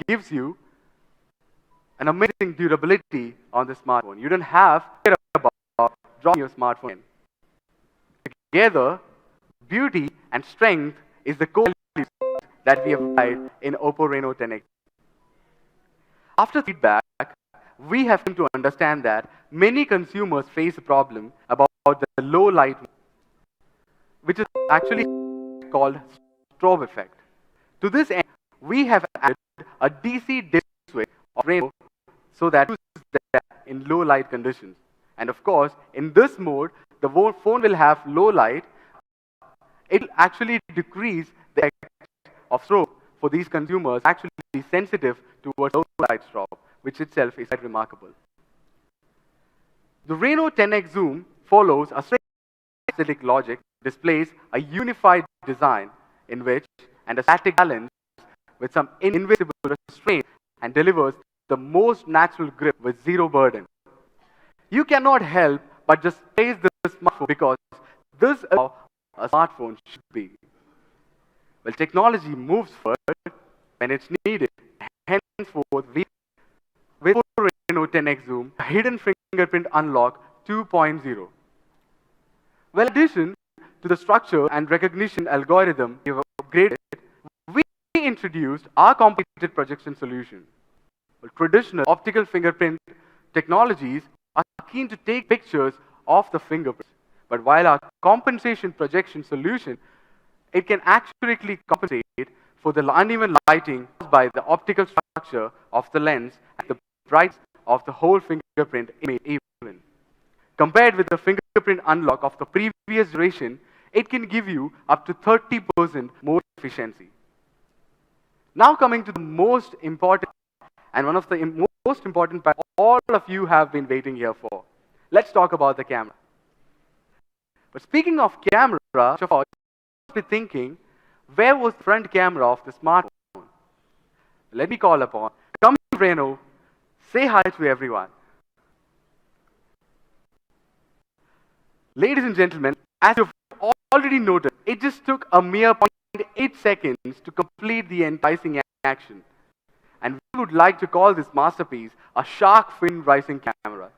gives you an amazing durability on the smartphone. You don't have to care about dropping your smartphone in. Together, beauty and strength is the core values that we have applied in OPPO Reno 10X. After feedback, we have come to understand that many consumers face a problem about the low light, which is actually called strobe effect. To this end, we have added a DC display of Reno so that it uses that in low light conditions. And of course, in this mode, the phone will have low light. It will actually decrease the effect of strobe for these consumers actually sensitive towards low light strobe, which itself is quite remarkable. The Reno 10X zoom follows a static logic, displays a unified design in which and a static balance with some invisible restraint and delivers the most natural grip with zero burden. You cannot help but just praise this smartphone because this is how a smartphone should be. Well, technology moves forward when it's needed. Henceforth, with Reno 10X zoom, hidden fingerprint unlock 2.0. Well, in addition to the structure and recognition algorithm we have upgraded, we introduced our complicated projection solution. Well, traditional optical fingerprint technologies are keen to take pictures of the fingerprints. But while our compensation projection solution, it can accurately compensate for the uneven lighting caused by the optical structure of the lens and the brightness of the whole fingerprint even. Compared with the fingerprint unlock of the previous generation, it can give you up to 30% more efficiency. Now coming to the most important and one of the most important part all of you have been waiting here for. Let's talk about the camera. But speaking of camera, of course, you must be thinking, where was the front camera of the smartphone? Let me call upon. Come to Reno, say hi to everyone. Ladies and gentlemen, as you've already noticed, it just took a mere 0.8 seconds to complete the enticing action. And we would like to call this masterpiece a shark fin rising camera.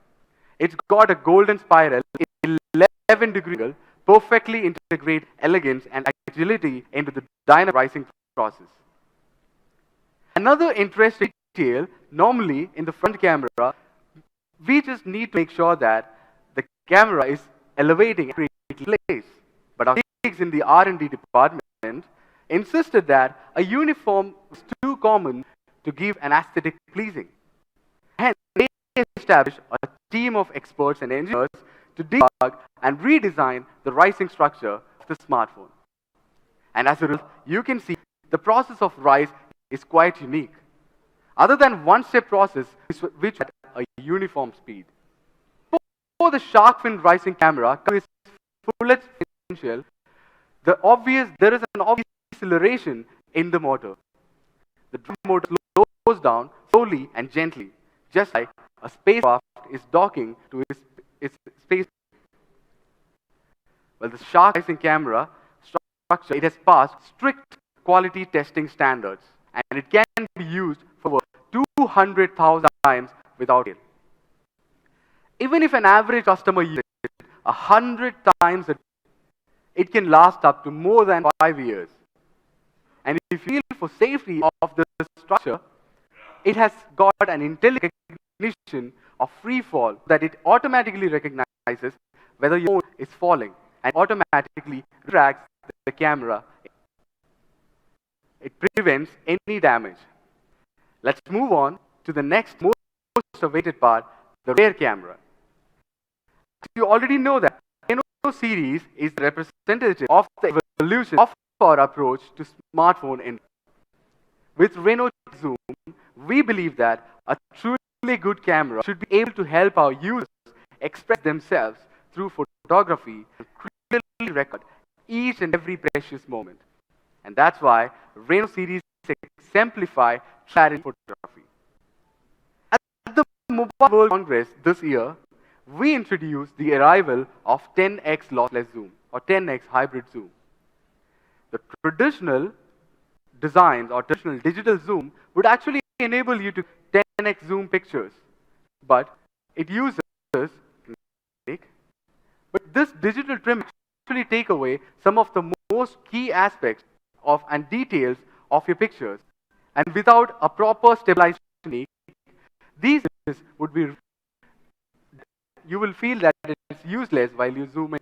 It's got a golden spiral, 11-degree angle, perfectly integrate elegance and agility into the dynamic rising process. Another interesting detail, normally in the front camera, we just need to make sure that the camera is elevating and place. But our colleagues in the R&D department insisted that a uniform was too common to give an aesthetic pleasing. Hence, they established a team of experts and engineers to debug and redesign the rising structure of the smartphone. And as a result, you can see the process of rise is quite unique. Other than one-step process, which had a uniform speed. For the shark fin rising camera, with fullest potential, there is an obvious acceleration in the motor. The drive motor slows down slowly and gently, just like a spacecraft is docking to its space. Well, the shark rising camera structure, it has passed strict quality testing standards, and it can be used for over 200,000 times without fail. Even if an average customer uses it 100 times a day, it can last up to more than 5 years. And if you feel for safety of the structure, it has got an intelligent recognition of free fall that it automatically recognizes whether your phone is falling and automatically retracts the camera. It prevents any damage. Let's move on to the next most awaited part, the rear camera. You already know that Reno series is the representative of the evolution of our approach to smartphone industry. With Reno Zoom, we believe that a truly good camera should be able to help our users express themselves through photography and clearly record each and every precious moment. And that's why Reno series exemplify transparent photography. At the Mobile World Congress this year, we introduced the arrival of 10x lossless zoom or 10x hybrid zoom. The traditional designs or traditional digital zoom would actually enable you to 10x zoom pictures, but it uses, but this digital trim actually take away some of the most key aspects of and details of your pictures. And without a proper stabilization technique, these would be, you will feel that it's useless while you zoom in.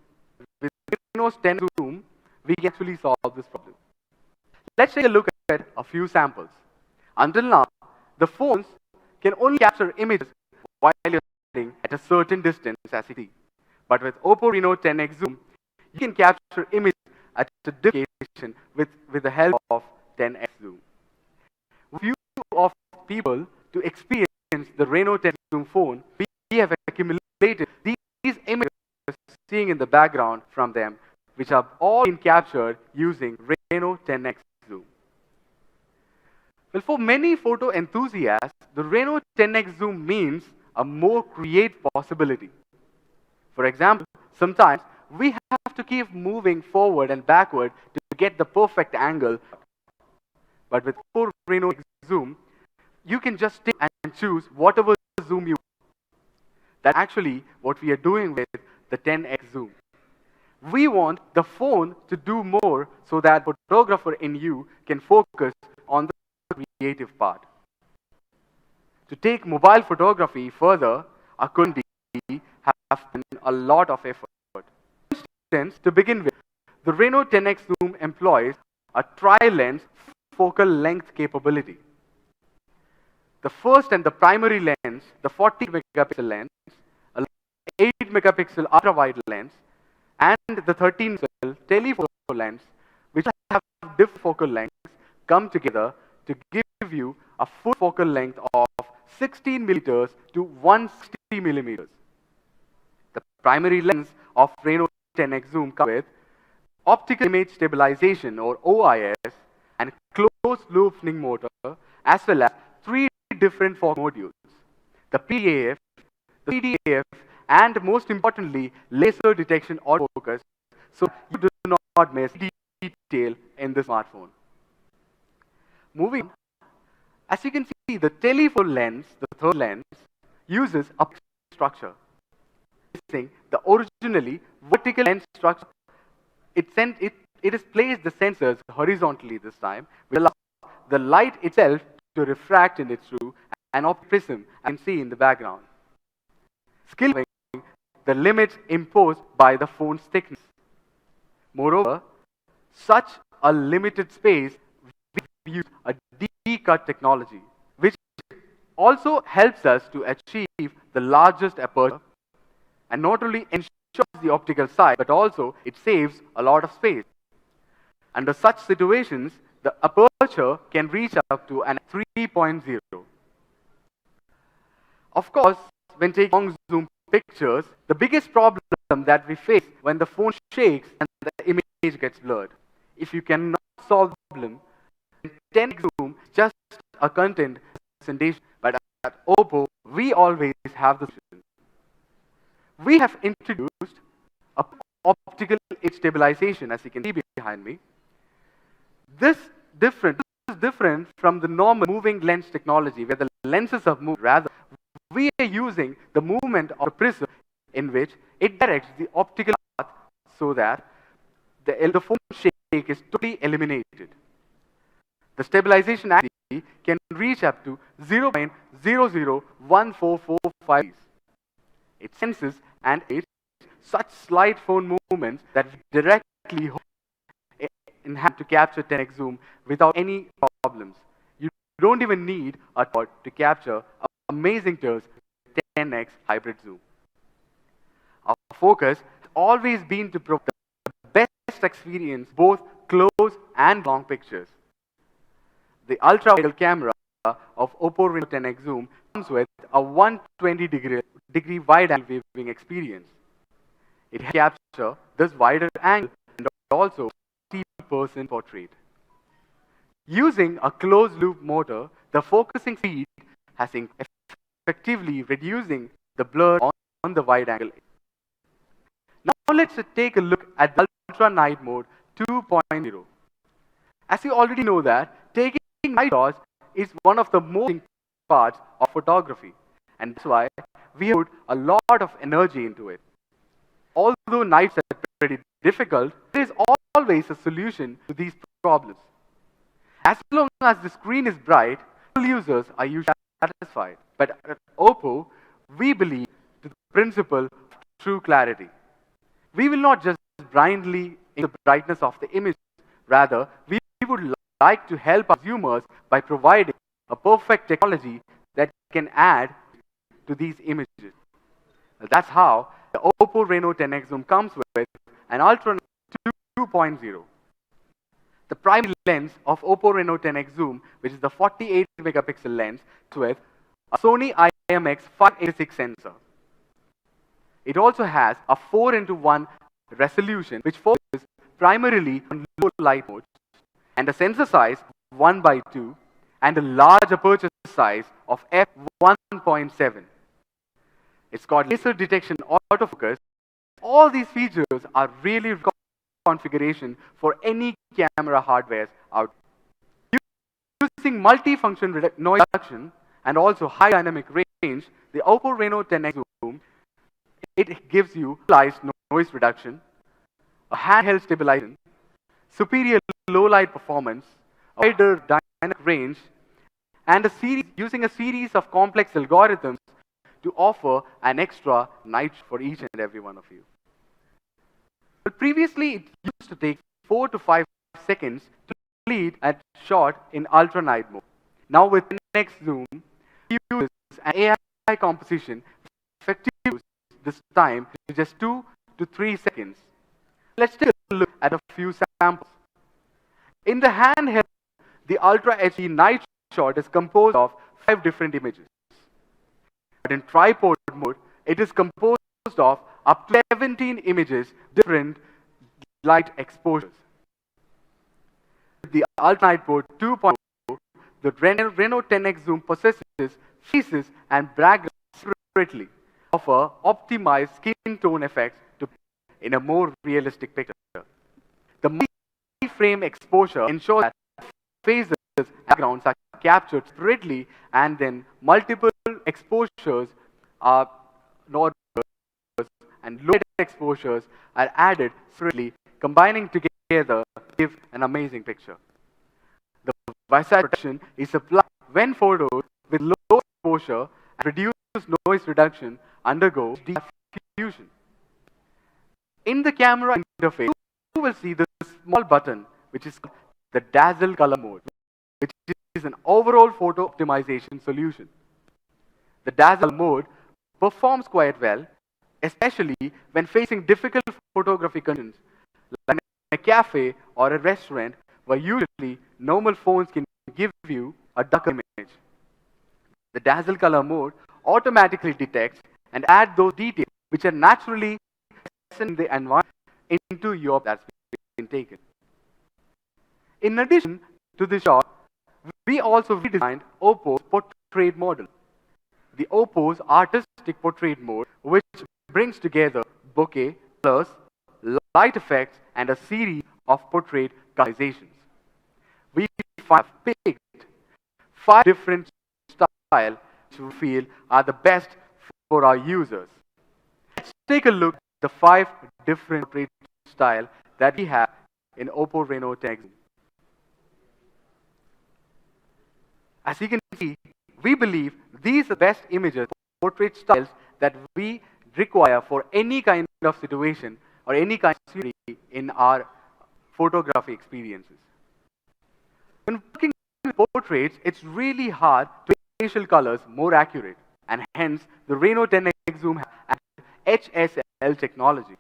With Reno's 10 zoom, we can actually solve this problem. Let's take a look at a few samples. Until now, the phones can only capture images while you're sitting at a certain distance, as you see. But with OPPO Reno 10x zoom, you can capture images at a different with the help of 10x zoom. Few of people to experience the Reno 10 zoom phone, we have accumulated these images seeing in the background from them, which have all been captured using Reno 10x zoom. Well, for many photo enthusiasts, the Reno 10x zoom means a more creative possibility. For example, sometimes we have to keep moving forward and backward to get the perfect angle. But with OPPO Reno zoom, you can just take and choose whatever zoom you want. That's actually what we are doing with the 10x zoom. We want the phone to do more so that the photographer in you can focus on the creative part. To take mobile photography further, our couldn't have been a lot of effort. For instance, to begin with, the Reno 10x zoom employs a tri-lens focal length capability. The first and the primary lens, the 40 megapixel lens, a 8 megapixel ultra wide lens, and the 13 megapixel telephoto lens, which have different focal lengths, come together to give you a full focal length of 16 millimeters to 160 millimeters. The primary lens of Reno 10x zoom comes with optical image stabilization or OIS and closed loop swing motor, as well as three different focus modules: the PAF, the CDAF, and most importantly, laser detection autofocus, so you do not miss detail in the smartphone. Moving on, as you can see, the telephoto lens, the third lens, uses a structure. The originally vertical lens structure, it has placed the sensors horizontally this time, which allows the light itself to refract in its through an optic prism and see in the background, skillfully the limits imposed by the phone's thickness. Moreover, such a limited space, we use a D-cut technology, which also helps us to achieve the largest aperture and not only ensures the optical size, but also it saves a lot of space. Under such situations, the aperture can reach up to an 3.0. Of course, when taking long zoom pictures, the biggest problem that we face when the phone shakes and the image gets blurred. If you cannot solve the problem, then 10x zoom just a content presentation. But at OPPO, we always have the solution. We have introduced optical image stabilization, as you can see behind me. This is different from the normal moving lens technology, where the lenses are moved. Rather, we are using the movement of the prism in which it directs the optical path so that the phone shake is totally eliminated. The stabilization accuracy can reach up to 0.001445. It senses and aids such slight phone movements that we directly enhance to capture 10x zoom without any problems. You don't even need a tripod to capture amazing pictures with 10x hybrid zoom. Our focus has always been to provide the best experience, both close and long pictures. The ultra-wide camera of OPPO Reno 10x zoom comes with a 120-degree wide-angle viewing experience. It captures this wider angle and also 50% portrait. Using a closed-loop motor, the focusing speed has effectively reducing the blur on the wide-angle. Now let's take a look at the Ultra Night Mode 2.0. As you already know that, taking night shots is one of the most important parts of photography, and that's why we put a lot of energy into it. Although nights are pretty difficult, there is always a solution to these problems. As long as the screen is bright, all users are usually satisfied. But at OPPO, we believe in the principle of true clarity. We will not just blindly in the brightness of the image. Rather, we would like to help our consumers by providing a perfect technology that can add to these images. That's how the OPPO Reno 10X Zoom comes with an Ultra 2.0. The primary lens of OPPO Reno 10X Zoom, which is the 48 megapixel lens, with a Sony IMX 586 sensor. It also has a 4:1 resolution, which focuses primarily on low light modes, and a sensor size 1:2, and a large aperture size of f1.7. It's got laser detection autofocus. All these features are really configuration for any camera hardware out. Using multi-function noise reduction and also high dynamic range, the OPPO Reno 10X Zoom, it gives you noise reduction, a handheld stabilization, superior low light performance, a wider dynamic range, and using a series of complex algorithms to offer an extra night for each and every one of you. But previously, it used to take 4 to 5 seconds to complete a shot in ultra night mode. Now with next zoom, we use an AI composition effectively this time to just 2 to 3 seconds. Let's take a look at a few samples. In the handheld, the Ultra HD night shot is composed of 5 different images. But in tripod mode, it is composed of up to 17 images, different light exposures. With the Ultra Night Mode 2.0, the Reno 10X Zoom possesses faces and backgrounds separately, offer optimized skin tone effects in a more realistic picture. The multi-frame exposure ensures that faces and backgrounds are captured separately, and then multiple exposures are not and low exposures are added separately, combining together to give an amazing picture. The versatile protection is applied when photos with low exposure and reduced noise reduction undergo diffusion. In the camera interface, you will see this small button, which is the Dazzle Color Mode, which is an overall photo optimization solution. The Dazzle mode performs quite well, especially when facing difficult photography conditions, like in a cafe or a restaurant, where usually normal phones can give you a darker image. The Dazzle Color mode automatically detects and adds those details which are naturally present in the environment into your that's been taken. In addition to this shot, we also redesigned OPPO's portrait model. The OPPO's artistic portrait mode, which brings together bokeh, colors, light effects, and a series of portrait colorizations. We have picked 5 different styles which we feel are the best for our users. Let's take a look at the 5 different portrait styles that we have in OPPO Reno 10X. As you can see, we believe these are the best images, portrait styles that we require for any kind of situation or any kind of scenery in our photography experiences. When working with portraits, it's really hard to make facial colors more accurate, and hence the Reno 10X Zoom has HSL technology.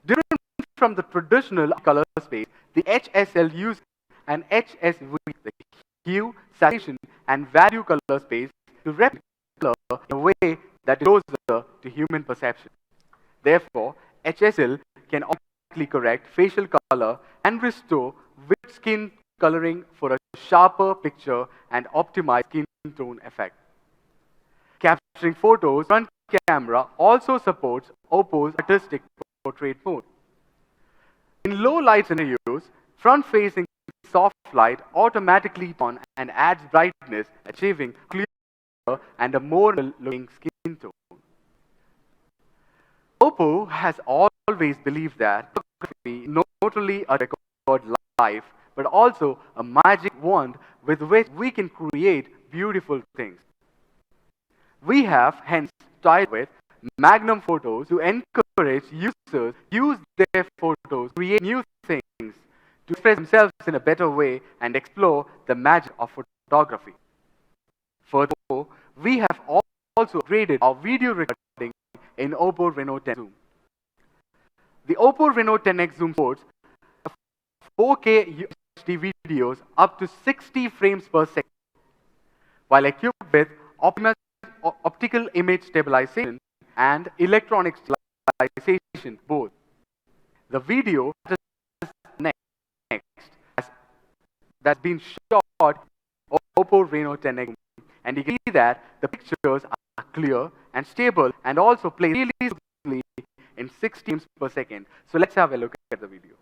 Different from the traditional color space, the HSL uses an HSV, the hue, saturation, and value color space to replicate color in a way that is closer to human perception. Therefore, HSL can automatically correct facial color and restore vivid skin coloring for a sharper picture and optimized skin tone effect. Capturing photos, front camera also supports OPPO's artistic portrait mode. In low light scenarios, front-facing soft light automatically on and adds brightness, achieving clear and a more looking skin tone. OPPO has always believed that photography is not only a record life, but also a magic wand with which we can create beautiful things. We have hence started with Magnum Photos to encourage users to use their photos, create new things, to express themselves in a better way and explore the magic of photography. Furthermore, we have also upgraded our video recording in OPPO Reno 10 Zoom. The OPPO Reno 10X Zoom supports 4K UHD videos up to 60 frames per second, while equipped with optical image stabilization and electronic stabilization both. The video next that's been shot on OPPO Reno 10X, and you can see that the pictures are clear and stable and also play really smoothly in 60 frames per second. So let's have a look at the video.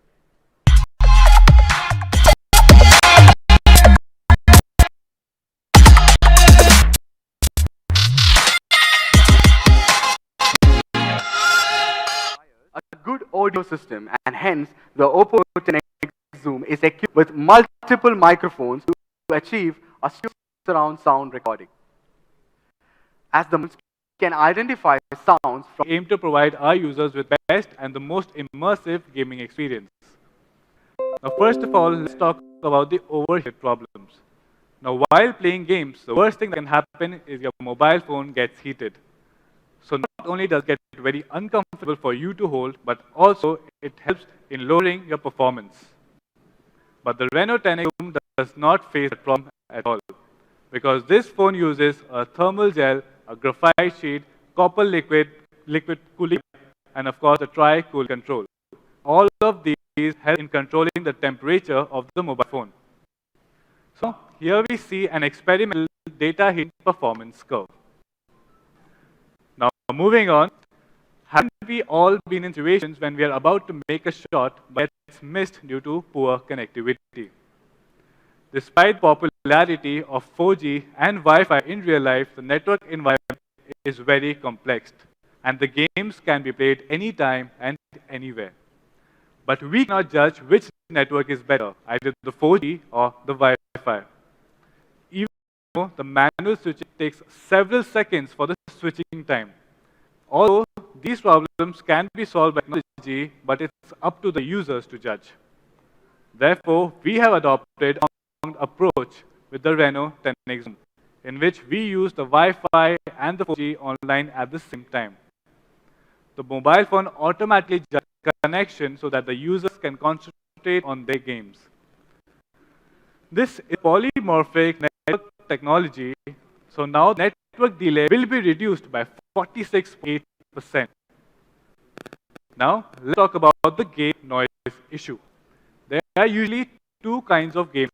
A good audio system, and hence the OPPO 10X Zoom is equipped with multiple microphones to achieve a surround sound recording. As the can identify sounds from aim to provide our users with the best and the most immersive gaming experience. Now, first of all, let's talk about the overheat problems. Now, while playing games, the worst thing that can happen is your mobile phone gets heated. So not only does it get very uncomfortable for you to hold, but also it helps in lowering your performance. But the Reno 10X Zoom does not face that problem at all, because this phone uses a thermal gel, a graphite sheet, copper liquid cooling, and of course a tri-cool control. All of these help in controlling the temperature of the mobile phone. So here we see an experimental data heat performance curve. Now moving on, haven't we all been in situations when we are about to make a shot but it's missed due to poor connectivity? Despite popularity of 4G and Wi-Fi in real life, the network environment is very complex, and the games can be played anytime and anywhere. But we cannot judge which network is better, either the 4G or the Wi-Fi. Even though the manual switching takes several seconds for the switching time. Although these problems can be solved by technology, but it's up to the users to judge. Therefore, we have adopted approach with the Reno 10X Zoom, in which we use the Wi-Fi and the 4G online at the same time. The mobile phone automatically judges connection so that the users can concentrate on their games. This is polymorphic network technology, so now network delay will be reduced by 46.8%. Now, let's talk about the game noise issue. There are usually two kinds of games.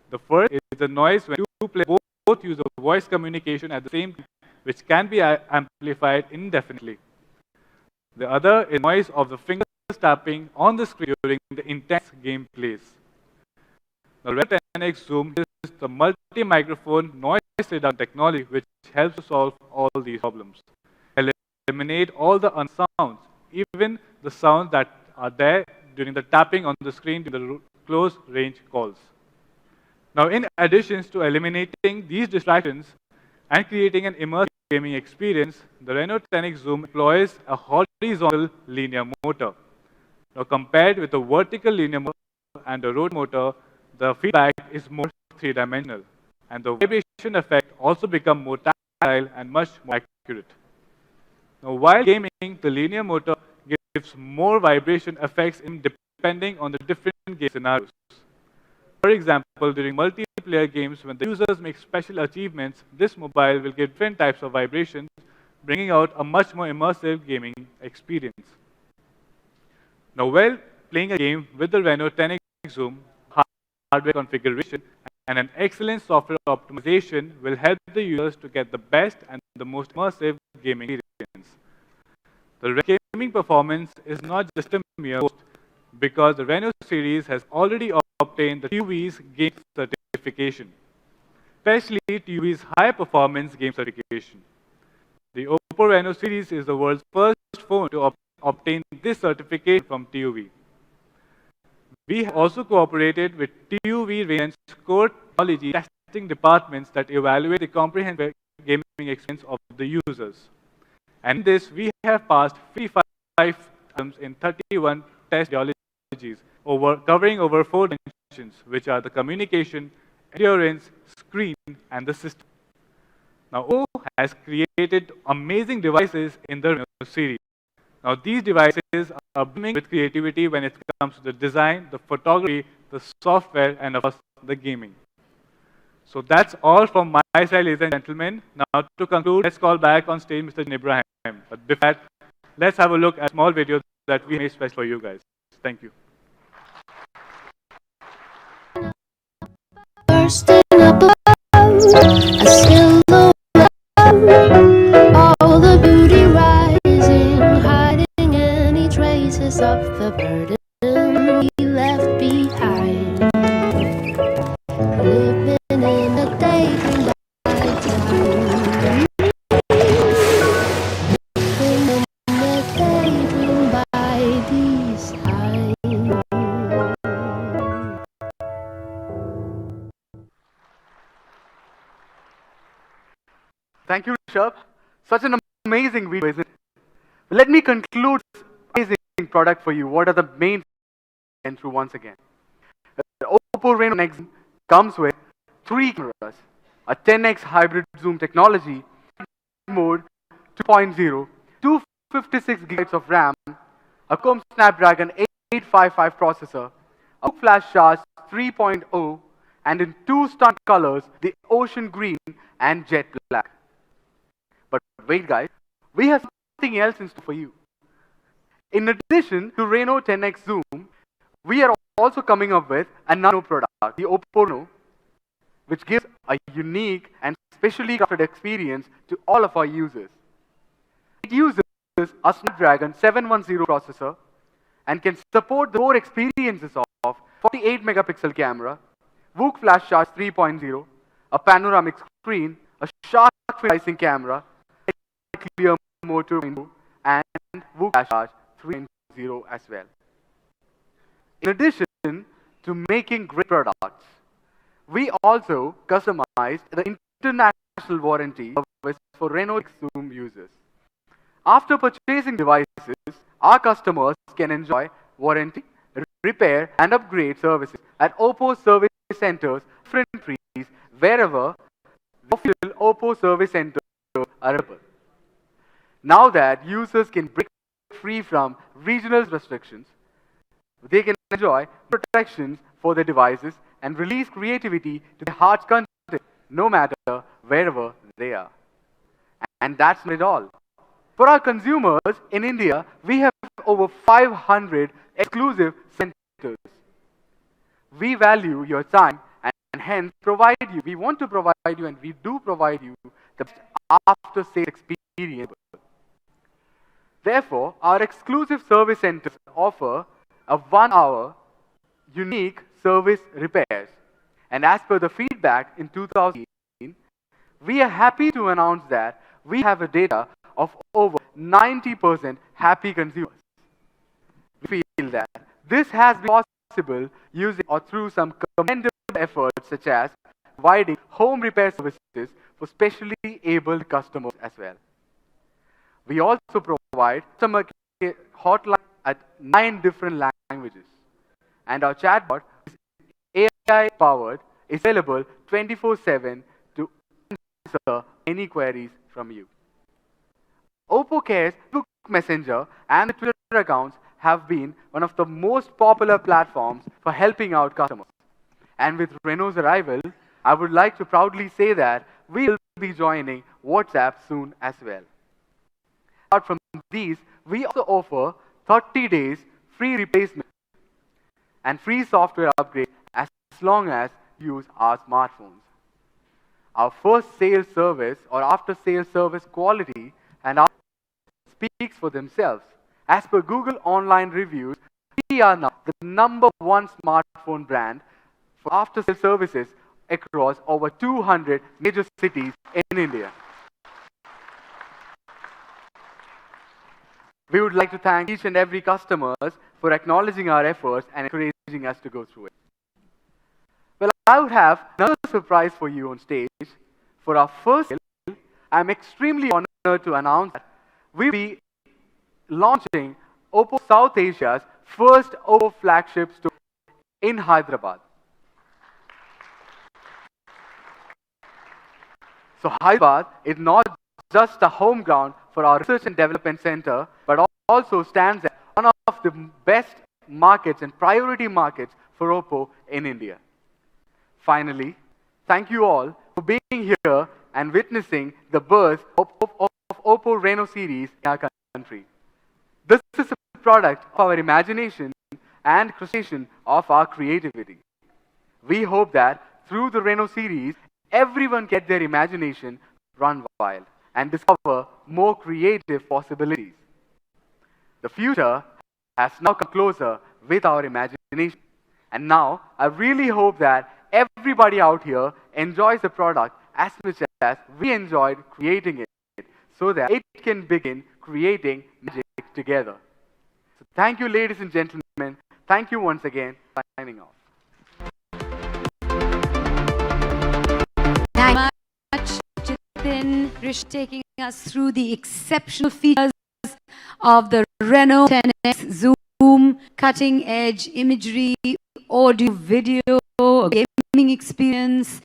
The first is the noise when two players both use the voice communication at the same time, which can be amplified indefinitely. The other is noise of the fingers tapping on the screen during the intense game plays. The Reno 10X Zoom is the multi-microphone noise reduction technology which helps to solve all these problems. Eliminate all the unsounds, even the sounds that are there during the tapping on the screen during the close range calls. Now, in addition to eliminating these distractions and creating an immersive gaming experience, the Reno 10X Zoom employs a horizontal linear motor. Now, compared with the vertical linear motor and the rotor motor, the feedback is more three-dimensional, and the vibration effect also becomes more tactile and much more accurate. Now, while gaming, the linear motor gives more vibration effects depending on the different game scenarios. For example, during multiplayer games, when the users make special achievements, this mobile will give different types of vibrations, bringing out a much more immersive gaming experience. Now, while playing a game with the Reno 10X Zoom, hardware configuration and an excellent software optimization will help the users to get the best and the most immersive gaming experience. The gaming performance is not just a mere boast. because the Reno series has already obtained the TUV's game certification, especially TUV's high performance game certification. The OPPO Reno series is the world's first phone to obtain this certification from TUV. We have also cooperated with TUV Reno's core technology testing departments that evaluate the comprehensive gaming experience of the users. And in this, we have passed 55 items in 31 test ideologies, covering over 4 dimensions, which are the communication, endurance, screen, and the system. Now, OPPO has created amazing devices in the Reno series. Now, these devices are brimming with creativity when it comes to the design, the photography, the software, and of course, the gaming. So that's all from my side, ladies and gentlemen. Now, to conclude, let's call back on stage Mr. Ibrahim. But before that, let's have a look at a small video that we made special for you guys. Thank you. Bursting above a silhouette, all the beauty rising, hiding any traces of the burden we left behind. Living in a daydream by time. Living in a daydream by these times. Thank you, Rishabh. Such an amazing video, isn't it? Let me conclude this amazing product for you. What are the main and through once again? The OPPO Reno Next comes with 3 cameras, a 10x hybrid zoom technology, mode 2.0, 256 gigabytes of RAM, a Qualcomm Snapdragon 855 processor, a flash charge 3.0, and in 2 stunning colors, the ocean green and jet black. But wait guys, we have something else in store for you. In addition to Reno 10x zoom, we are also coming up with another product, the OPPO Reno, which gives a unique and specially crafted experience to all of our users. It uses a Snapdragon 710 processor and can support the core experiences of 48 megapixel camera, VOOC flash charge 3.0, a panoramic screen, a sharp facing camera, clear mode 2.0, and VOOC flash charge 3.0 as well. In addition to making great products, we also customized the international warranty service for Reno Zoom users. After purchasing devices, our customers can enjoy warranty, repair, and upgrade services at OPPO service centers, different countries, wherever the official OPPO service centers are available. Now that users can break free from regional restrictions, they can enjoy protections for their devices and release creativity to their heart's content, no matter wherever they are. And that's not it all. For our consumers in India, we have over 500 exclusive centers. We value your time and hence we want to provide you and we do provide you the best after-sales experience. Therefore, our exclusive service centers offer a 1-hour unique service repairs. And as per the feedback in 2018, we are happy to announce that we have a data of over 90% happy consumers. We feel that this has been possible using or through some commendable efforts such as providing home repair services for specially abled customers as well. We also provide customer care hotline at 9 different languages. And our chatbot is AI powered, is available 24/7 to answer any queries from you. OPPO Care's Facebook Messenger and the Twitter accounts have been one of the most popular platforms for helping out customers. And with Reno's arrival, I would like to proudly say that we will be joining WhatsApp soon as well. Apart from these, we also offer 30 days free replacement and free software upgrade as long as you use our smartphones. Our first sales service or after sales service quality and our speaks for themselves. As per Google online reviews, We are now the #1 smartphone brand for after-sales services across over 200 major cities in India. We would like to thank each and every customers for acknowledging our efforts and encouraging us to go through it. Well, I would have another surprise for you on stage. For our first sale, I'm extremely honored to announce that we'll be launching OPPO South Asia's first OPPO flagship store in Hyderabad. So Hyderabad is not just a home ground for our research and development center, but also stands as one of the best markets and priority markets for OPPO in India. Finally, thank you all for being here and witnessing the birth of OPPO Reno series in our country. This is a product of our imagination and creation of our creativity. We hope that through the Reno series, everyone get their imagination run wild and discover more creative possibilities. The future has now come closer with our imagination. And now, I really hope that everybody out here enjoys the product as much as we enjoyed creating it, so that it can begin creating magic together. So thank you, ladies and gentlemen. Thank you once again. Signing off. Thank you much, Jitin, Rish, taking us through the exceptional features of the Reno 10X Zoom, cutting-edge imagery, audio, video, gaming experience,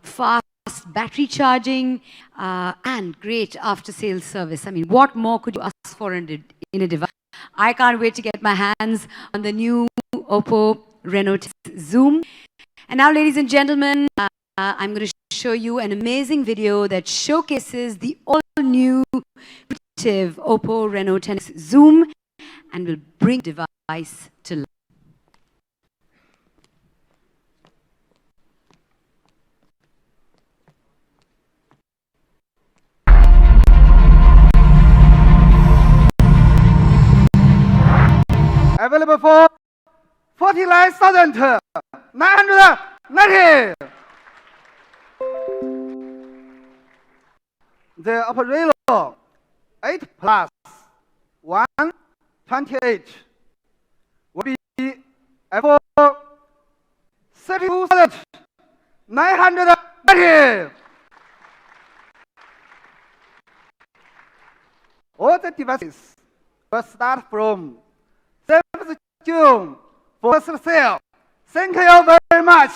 fast battery charging, and great after-sales service. I mean, what more could you ask for in a device? I can't wait to get my hands on the new OPPO Reno 10X Zoom. And now, ladies and gentlemen, I'm going to show you an amazing video that showcases the all-new OPPO Reno 10X Zoom and will bring the device to life. Available for 49,990. The OPPO Reno 8 Plus 128 will be for 32,990. All the devices will start from 7th June for sale. Thank you very much.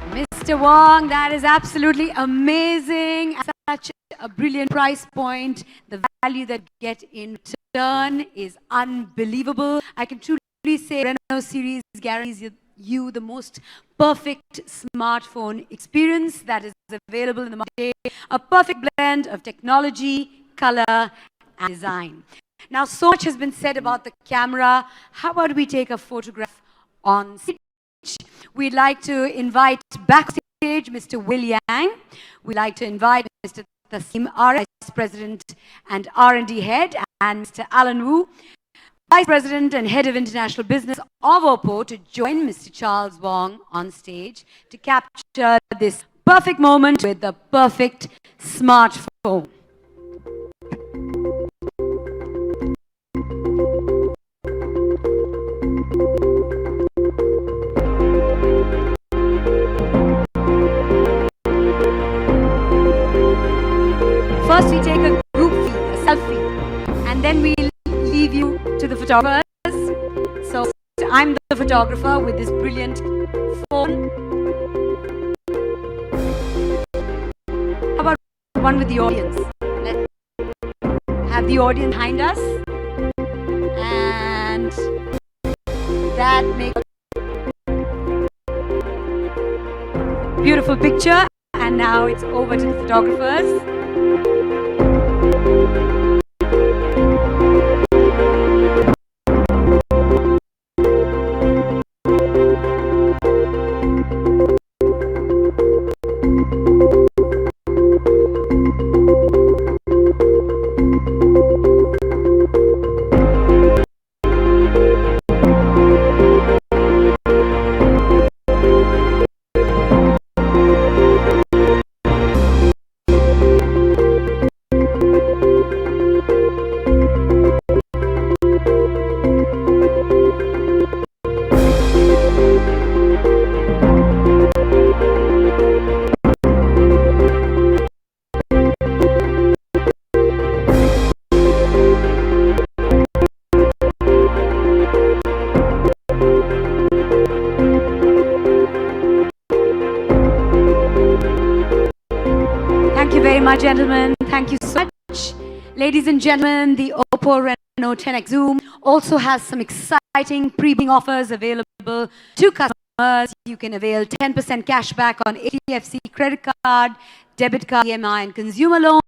Mr. Wong, that is absolutely amazing. Such a brilliant price point. The value that you get in return is unbelievable. I can truly say Reno series guarantees you the most perfect smartphone experience that is available in the market. A perfect blend of technology, color, and design. Now, so much has been said about the camera. How about we take a photograph on stage? We'd like to invite backstage Mr. Will Yang. We'd like to invite Mr. Tasim R, Vice President and R&D Head, and Mr. Alan Wu, Vice President and Head of International Business of OPPO, to join Mr. Charles Wong on stage to capture this perfect moment with the perfect smartphone. First, we take a group a selfie, and then we'll leave you to the photographers. So, I'm the photographer with this brilliant phone. How about one with the audience? Let's have the audience behind us, and that makes a beautiful picture. And now it's over to the photographers. my gentlemen, thank you so much. Ladies and gentlemen, the OPPO Reno 10X Zoom also has some exciting pre-booking offers available to customers. You can avail 10% cash back on HDFC credit card, debit card, EMI, and consumer loan.